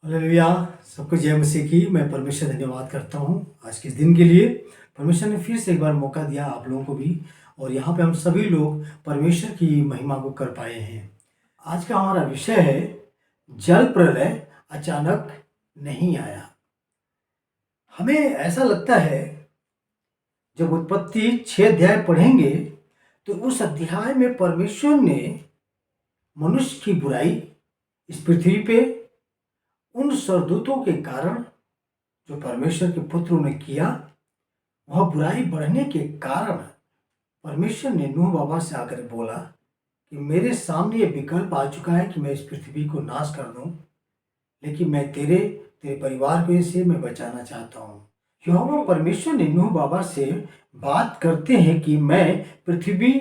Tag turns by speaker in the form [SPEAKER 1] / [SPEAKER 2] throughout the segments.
[SPEAKER 1] Hallelujah. सबको जय मसीह की। मैं परमेश्वर धन्यवाद करता हूँ आज के इस दिन के लिए। परमेश्वर ने फिर से एक बार मौका दिया आप लोगों को भी, और यहाँ पे हम सभी लोग परमेश्वर की महिमा को कर पाए हैं। आज का हमारा विषय है जल प्रलय अचानक नहीं आया। हमें ऐसा लगता है जब उत्पत्ति 6 अध्याय पढ़ेंगे तो उस अध्याय में परमेश्वर ने मनुष्य की बुराई इस पृथ्वी पे उन स्वर्गदूतों के कारण जो परमेश्वर के पुत्र ने किया, वह बुराई बढ़ने के कारण परमेश्वर ने नूह बाबा से आकर बोला कि मेरे सामने ये विकल्प आ चुका है कि मैं इस पृथ्वी को नाश कर दूं, लेकिन मैं तेरे परिवार को इसे मैं बचाना चाहता हूँ। यहोवा परमेश्वर ने नूह बाबा से बात करते हैं कि मैं पृथ्वी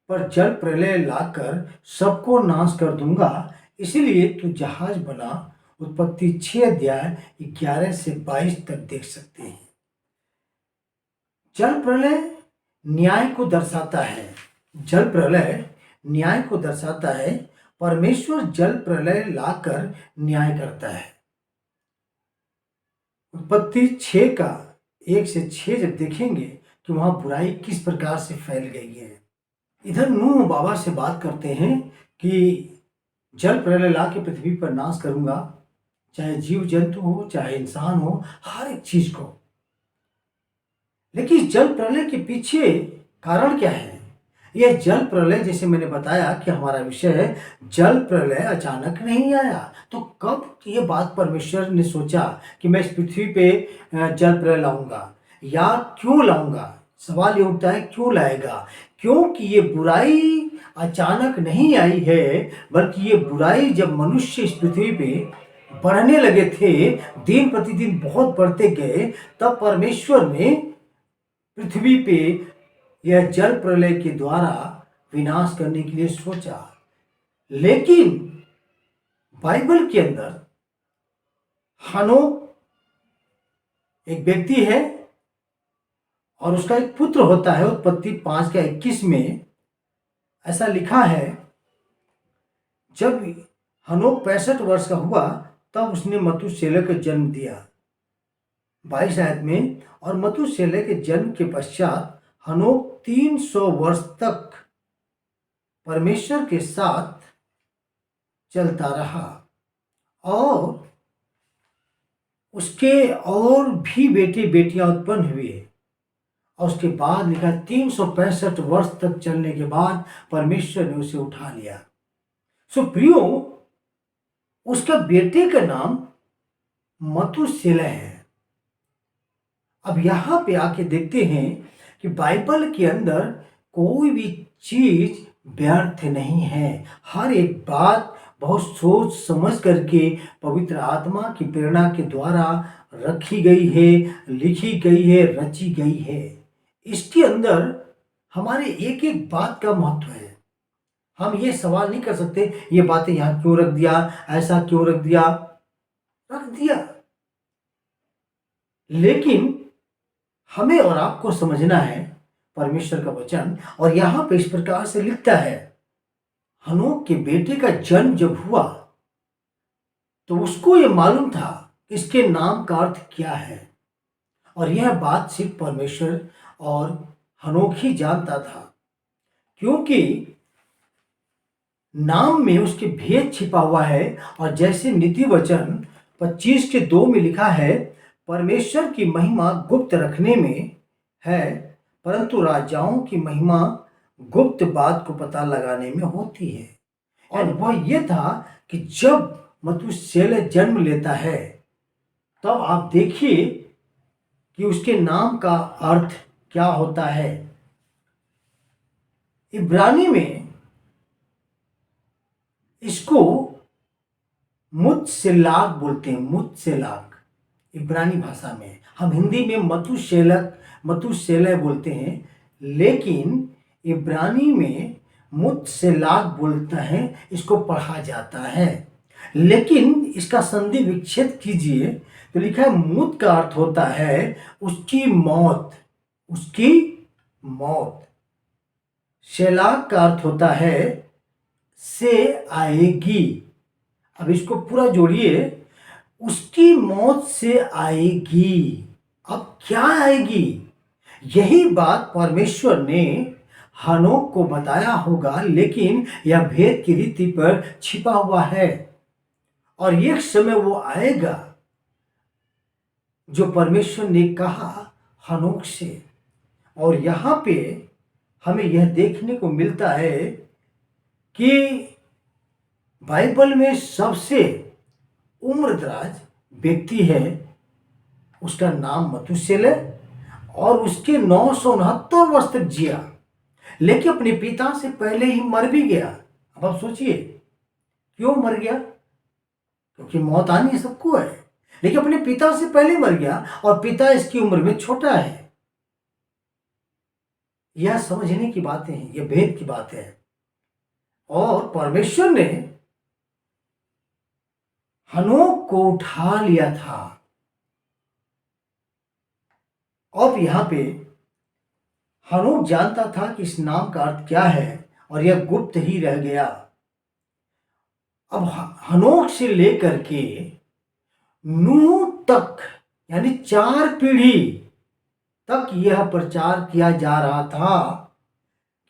[SPEAKER 1] पर जल प्रलय लाकर सबको नाश कर दूंगा, इसीलिए तू जहाज बना। उत्पत्ति 6 अध्याय 11 से 22 तक देख सकते हैं। जल प्रलय न्याय को दर्शाता है। जल प्रलय न्याय को दर्शाता है। परमेश्वर जल प्रलय लाकर न्याय करता है। उत्पत्ति 6 का 1 से 6 जब देखेंगे कि वहां बुराई किस प्रकार से फैल गई है। इधर नूह बाबा से बात करते हैं कि जल प्रलय ला के पृथ्वी पर नाश करूंगा, चाहे जीव जंतु हो, चाहे इंसान हो, हर एक चीज को। लेकिन जल प्रलय के पीछे कारण क्या है? यह जल प्रलय, जैसे मैंने बताया कि हमारा विषय है जल प्रलय अचानक नहीं आया। तो कब ये बात परमेश्वर ने सोचा कि मैं इस पृथ्वी पे जल प्रलय लाऊंगा, या क्यों लाऊंगा? सवाल ये उठता है क्यों लाएगा? क्योंकि ये बुराई अचानक नहीं आई है, बल्कि ये बुराई जब मनुष्य इस पृथ्वी पे बढ़ने लगे थे, दिन प्रतिदिन बहुत बढ़ते गए, तब परमेश्वर ने पृथ्वी पे यह जल प्रलय के द्वारा विनाश करने के लिए सोचा। लेकिन बाइबल के अंदर हनोक एक व्यक्ति है और उसका एक पुत्र होता है। उत्पत्ति 5 का 21 में ऐसा लिखा है, जब हनोक 65 वर्ष का हुआ तब उसने मतुशेलह को जन्म दिया। 22 आयत में, और मतुशेलह के जन्म के पश्चात हनोक 300 वर्ष तक परमेश्वर के साथ चलता रहा, और उसके और भी बेटे बेटियां उत्पन्न हुए। और उसके बाद लिखा 365 वर्ष तक चलने के बाद परमेश्वर ने उसे उठा लिया। सो प्रियो, उसका बेटे का नाम मतुशेलह है। अब यहां पे आके देखते हैं कि बाइबल के अंदर कोई भी चीज व्यर्थ नहीं है। हर एक बात बहुत सोच समझ करके पवित्र आत्मा की प्रेरणा के द्वारा रखी गई है, लिखी गई है, रची गई है। इसके अंदर हमारे एक एक बात का महत्व है। हम ये सवाल नहीं कर सकते ये बातें यहां क्यों रख दिया, ऐसा क्यों रख दिया। रख दिया, लेकिन हमें और आपको समझना है परमेश्वर का वचन। और यहां पे इस प्रकार से लिखता है, हनोक के बेटे का जन्म जब हुआ तो उसको ये मालूम था इसके नाम का अर्थ क्या है। और यह बात सिर्फ परमेश्वर और हनोक ही जानता था, क्योंकि नाम में उसके भेद छिपा हुआ है। और जैसे नीति वचन 25 के 2 में लिखा है, परमेश्वर की महिमा गुप्त रखने में है, परंतु राजाओं की महिमा गुप्त बात को पता लगाने में होती है। और वह यह था कि जब मतुशेलह जन्म लेता है तब आप देखिए कि उसके नाम का अर्थ क्या होता है। इब्रानी में इसको मुत्सेलाक बोलते हैं। मुत्सेलाक इब्रानी भाषा में, हम हिंदी में मतुशेलह बोलते हैं, लेकिन इब्रानी में मुत्सेलाक बोलता है, इसको पढ़ा जाता है। लेकिन इसका संधि विच्छेद कीजिए तो लिखा है मूत का अर्थ होता है उसकी मौत, उसकी मौत। शेलाक का अर्थ होता है से आएगी। अब इसको पूरा जोड़िए, उसकी मौत से आएगी। अब क्या आएगी? यही बात परमेश्वर ने हनोक को बताया होगा, लेकिन यह भेद की रीति पर छिपा हुआ है। और एक समय वो आएगा जो परमेश्वर ने कहा हनोक से। और यहां पे हमें यह देखने को मिलता है कि बाइबल में सबसे उम्रदराज व्यक्ति है, उसका नाम मथुसेलह, और उसके 969 वर्ष तक जिया, लेकिन अपने पिता से पहले ही मर भी गया। अब आप सोचिए क्यों मर गया? क्योंकि मौत आनी सबको है, लेकिन अपने पिता से पहले मर गया, और पिता इसकी उम्र में छोटा है। यह समझने की बातें हैं, यह भेद की बात है। और परमेश्वर ने हनोक को उठा लिया था। अब यहां पे हनोक जानता था कि इस नाम का अर्थ क्या है, और यह गुप्त ही रह गया। अब हनोक से लेकर के नूह तक, यानी 4 पीढ़ी तक यह प्रचार किया जा रहा था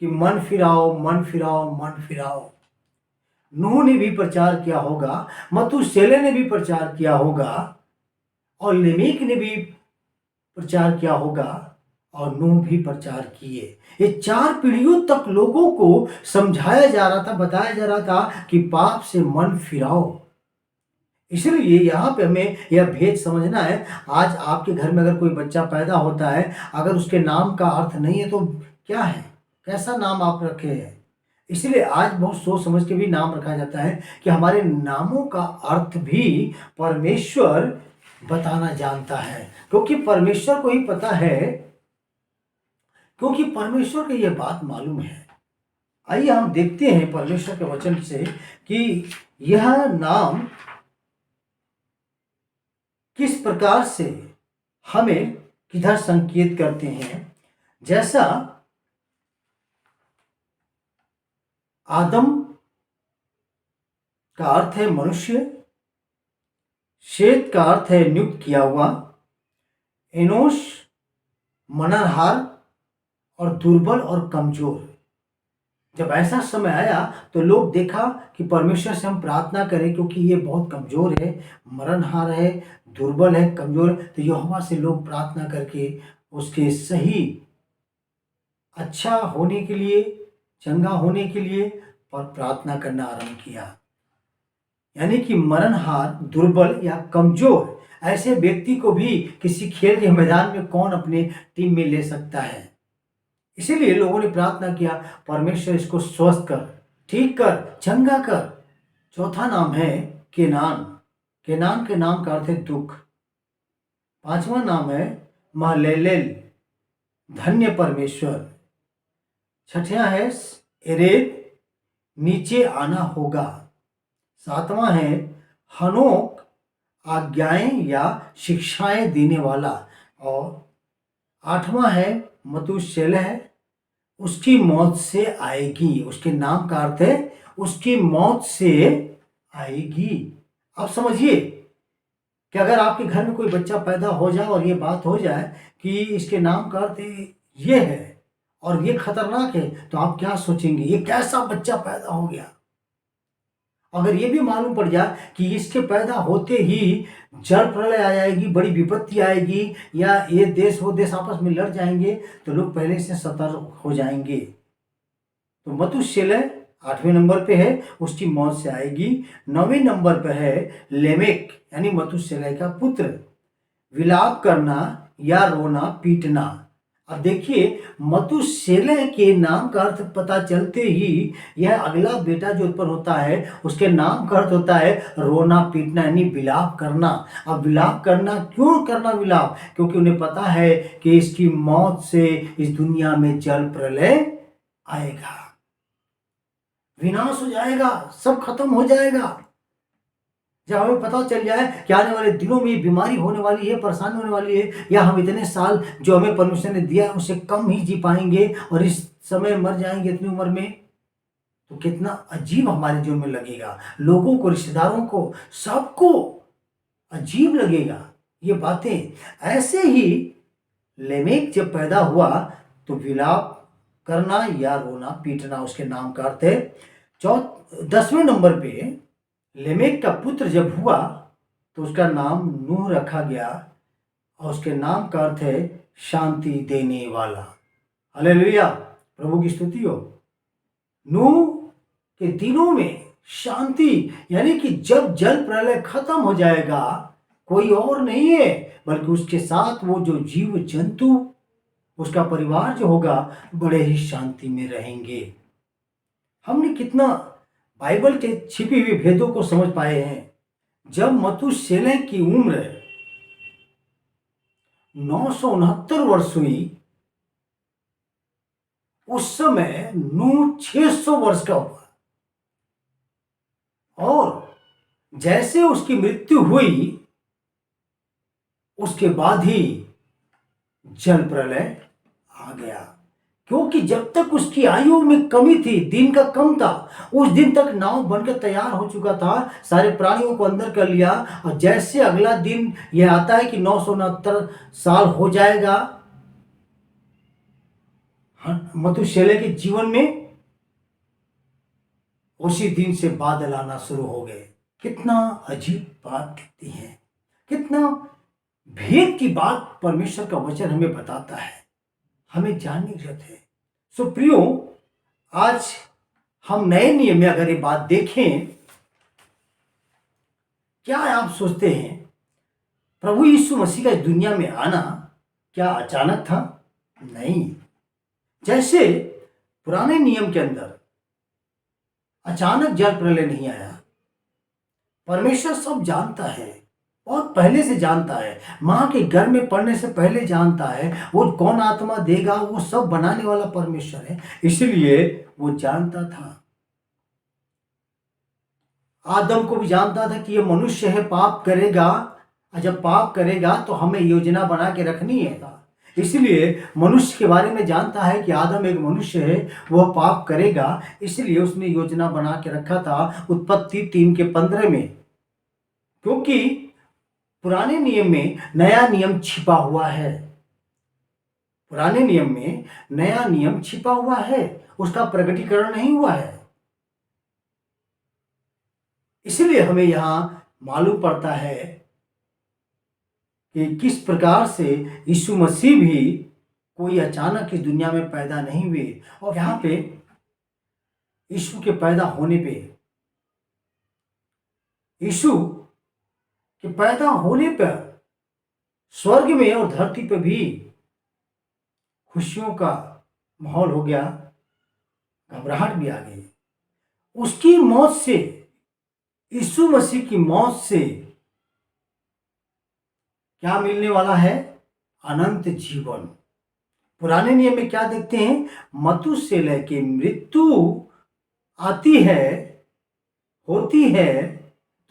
[SPEAKER 1] कि मन फिराओ, मन फिराओ, मन फिराओ। नूह ने भी प्रचार किया होगा, मथुसेलह ने भी प्रचार किया होगा, और लेमेक ने भी प्रचार किया होगा, और नूह भी प्रचार किए। ये 4 पीढ़ियों तक लोगों को समझाया जा रहा था, बताया जा रहा था कि पाप से मन फिराओ। इसलिए यहाँ पे हमें यह भेद समझना है। आज आपके घर में अगर कोई बच्चा पैदा होता है, अगर उसके नाम का अर्थ नहीं है तो क्या है, कैसा नाम आप रखे हैं? इसलिए आज बहुत सोच समझ के भी नाम रखा जाता है कि हमारे नामों का अर्थ भी परमेश्वर बताना जानता है, क्योंकि परमेश्वर को ही पता है, क्योंकि परमेश्वर को यह बात मालूम है। आइए हम देखते हैं परमेश्वर के वचन से कि यह नाम किस प्रकार से हमें किधर संकेत करते हैं। जैसा आदम का अर्थ है मनुष्य, शेत का अर्थ है नियुक्त किया हुआ, एनोश मननहार और दुर्बल और कमजोर। जब ऐसा समय आया तो लोग देखा कि परमेश्वर से हम प्रार्थना करें, क्योंकि ये बहुत कमजोर है, मरणहार है, दुर्बल है, कमजोर है। तो यहोवा से लोग प्रार्थना करके उसके सही अच्छा होने के लिए, चंगा होने के लिए और प्रार्थना करना आरंभ किया। यानी कि मरणहार, दुर्बल या कमजोर ऐसे व्यक्ति को भी किसी खेल के मैदान में कौन अपने टीम में ले सकता है। इसीलिए लोगों ने प्रार्थना किया, परमेश्वर इसको स्वस्थ कर, ठीक कर, चंगा कर। चौथा नाम है केनान। केनान के नाम का अर्थ है दुख। 5वां नाम है महलेलेल, धन्य परमेश्वर। 6वां है एरेद, नीचे आना होगा। 7वां है हनोक, आज्ञाएं या शिक्षाएं देने वाला। और 8वां है मथुसेलह, उसकी मौत से आएगी। उसके नाम का अर्थ है उसकी मौत से आएगी। अब समझिए कि अगर आपके घर में कोई बच्चा पैदा हो जाए और ये बात हो जाए कि इसके नाम का अर्थ ये है और ये खतरनाक है, तो आप क्या सोचेंगे, ये कैसा बच्चा पैदा हो गया? अगर ये भी मालूम पड़ जाए कि इसके पैदा होते ही जल प्रलय आ जाएगी, बड़ी विपत्ति आएगी, या ये देश वो देश आपस में लड़ जाएंगे, तो लोग पहले से सतर्क हो जाएंगे। तो मथुसेलह 8वें नंबर पे है, उसकी मौत से आएगी। 9वें नंबर पे है लेमेक, यानी मथुसेलह का पुत्र। विलाप करना या रोना पीटना। अब देखिए, मथुसेलह के नाम का अर्थ पता चलते ही यह अगला बेटा जो उत्पन्न होता है उसके नाम का अर्थ होता है रोना पीटना, यानी विलाप करना। अब विलाप करना, क्यों करना विलाप? क्योंकि उन्हें पता है कि इसकी मौत से इस दुनिया में जल प्रलय आएगा, विनाश हो जाएगा, सब खत्म हो जाएगा। जब हमें पता चल जाए कि आने वाले दिनों में बीमारी होने वाली है, परेशानी होने वाली है, या हम इतने साल जो हमें परमेश्वर ने दिया उससे कम ही जी पाएंगे और इस समय मर जाएंगे इतनी उम्र में, तो कितना अजीब हमारे जीवन में लगेगा। लोगों को, रिश्तेदारों को, सबको अजीब लगेगा ये बातें। ऐसे ही लेमेक जब पैदा हुआ तो विलाप करना या रोना पीटना उसके नाम का अर्थ है। 10वें नंबर पे लेमेक का पुत्र जब हुआ तो उसका नाम नूह रखा गया और उसके नाम का अर्थ है शांति देने वाला। हालेलुया, प्रभु की स्तुति हो। नूह के दिनों में शांति, यानी कि जब जल प्रलय खत्म हो जाएगा कोई और नहीं है बल्कि उसके साथ वो जो जीव जंतु उसका परिवार जो होगा बड़े ही शांति में रहेंगे। हमने कितना बाइबल के छिपी हुई भेदों को समझ पाए हैं। जब मतुशेलह की उम्र 969 वर्ष हुई उस समय नूह 600 वर्ष का हुआ और जैसे उसकी मृत्यु हुई उसके बाद ही जल प्रलय आ गया, क्योंकि जब तक उसकी आयु में कमी थी, दिन का कम था, उस दिन तक नाव बनकर तैयार हो चुका था, सारे प्राणियों को अंदर कर लिया। और जैसे अगला दिन यह आता है कि 969 साल हो जाएगा मतुशेलह के जीवन में, उसी दिन से बादल आना शुरू हो गए। कितना अजीब बात कहती है, कितना भेद की बात परमेश्वर का वचन हमें बताता है, हमें जानने की जरूरत है। सो प्रियो, आज हम नए नियम में अगर ये बात देखें, क्या आप सोचते हैं प्रभु यीशु मसीह का इस दुनिया में आना क्या अचानक था? नहीं। जैसे पुराने नियम के अंदर अचानक जल प्रलय नहीं आया, परमेश्वर सब जानता है और पहले से जानता है, मां के घर में पड़ने से पहले जानता है वो कौन आत्मा देगा, वो सब बनाने वाला परमेश्वर है, इसलिए वो जानता था। आदम को भी जानता था कि ये मनुष्य है, पाप करेगा, और जब पाप करेगा तो हमें योजना बना के रखनी है। इसलिए मनुष्य के बारे में जानता है कि आदम एक मनुष्य है, वह पाप करेगा, इसलिए उसने योजना बना के रखा था उत्पत्ति 3:15 में। क्योंकि पुराने नियम में नया नियम छिपा हुआ है, पुराने नियम में नया नियम छिपा हुआ है, उसका प्रकटीकरण नहीं हुआ है। इसलिए हमें यहां मालूम पड़ता है कि किस प्रकार से यीशु मसीह भी कोई अचानक इस दुनिया में पैदा नहीं हुए। और यहाँ पे यीशु के पैदा होने पे, यीशु के पैदा होने पर स्वर्ग में और धरती पर भी खुशियों का माहौल हो गया, घबराहट भी आ गई। उसकी मौत से, यीशु मसीह की मौत से क्या मिलने वाला है? अनंत जीवन। पुराने नियम में क्या देखते हैं? मतुशेलह की मृत्यु आती है, होती है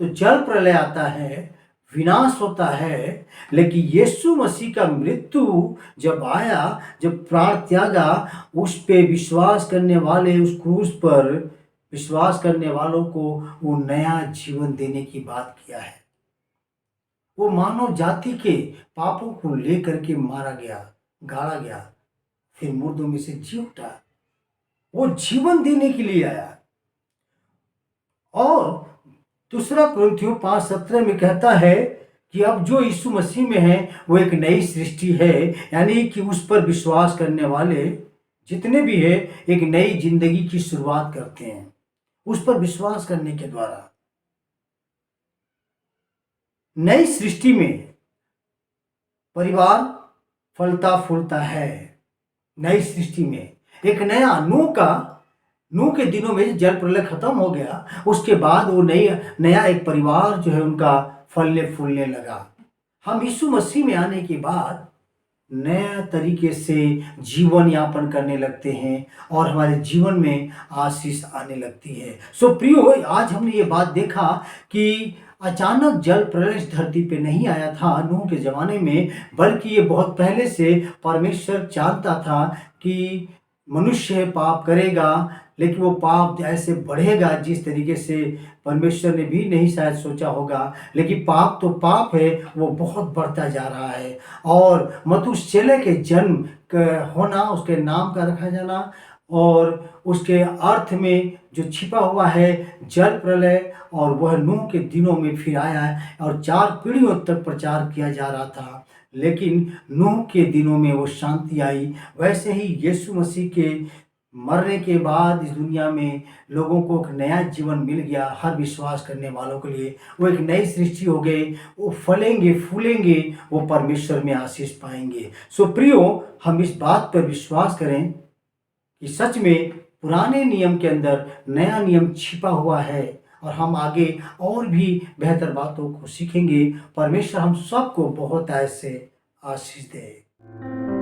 [SPEAKER 1] तो जल प्रलय आता है, विनाश होता है। लेकिन यीशु मसीह का मृत्यु जब आया, जब प्राण त्यागा, उस पे विश्वास करने वाले, उस क्रूस पर विश्वास करने वालों को वो नया जीवन देने की बात किया है। वो मानव जाति के पापों को लेकर के मारा गया, गाड़ा गया, फिर मुर्दों में से जी उठा। वो जीवन देने के लिए आया। और दूसरा कुरिन्थियों 5:17 में कहता है कि अब जो यीशु मसीह में है वो एक नई सृष्टि है, यानी कि उस पर विश्वास करने वाले जितने भी है एक नई जिंदगी की शुरुआत करते हैं उस पर विश्वास करने के द्वारा। नई सृष्टि में परिवार फलता फूलता है। नई सृष्टि में एक नया नूह के दिनों में जल प्रलय खत्म हो गया, उसके बाद वो नया एक परिवार जो है उनका फलने फूलने लगा। हम यीशु मसीह में आने के बाद नया तरीके से जीवन यापन करने लगते हैं और हमारे जीवन में आशीष आने लगती है। सो प्रियो, आज हमने ये बात देखा कि अचानक जल प्रलय इस धरती पे नहीं आया था नूह के ज़माने में, बल्कि ये बहुत पहले से परमेश्वर जानता था कि मनुष्य पाप करेगा, लेकिन वो पाप ऐसे बढ़ेगा जिस तरीके से परमेश्वर ने भी नहीं शायद सोचा होगा। लेकिन पाप तो पाप है, वो बहुत बढ़ता जा रहा है। और मथुशेलह के जन्म होना, उसके नाम का रखा जाना, और उसके अर्थ में जो छिपा हुआ है जल प्रलय, और वह नूह के दिनों में फिर आया है और 4 पीढ़ियों तक प्रचार किया जा रहा था। लेकिन नूह के दिनों में वो शांति आई। वैसे ही यीशु मसीह के मरने के बाद इस दुनिया में लोगों को एक नया जीवन मिल गया। हर विश्वास करने वालों के लिए वो एक नई सृष्टि हो गए। वो फलेंगे, फूलेंगे, वो परमेश्वर में आशीष पाएंगे। सो प्रियो, हम इस बात पर विश्वास करें कि सच में पुराने नियम के अंदर नया नियम छिपा हुआ है, और हम आगे और भी बेहतर बातों को सीखेंगे। परमेश्वर हम सबको बहुत ऐसे आशीष दे।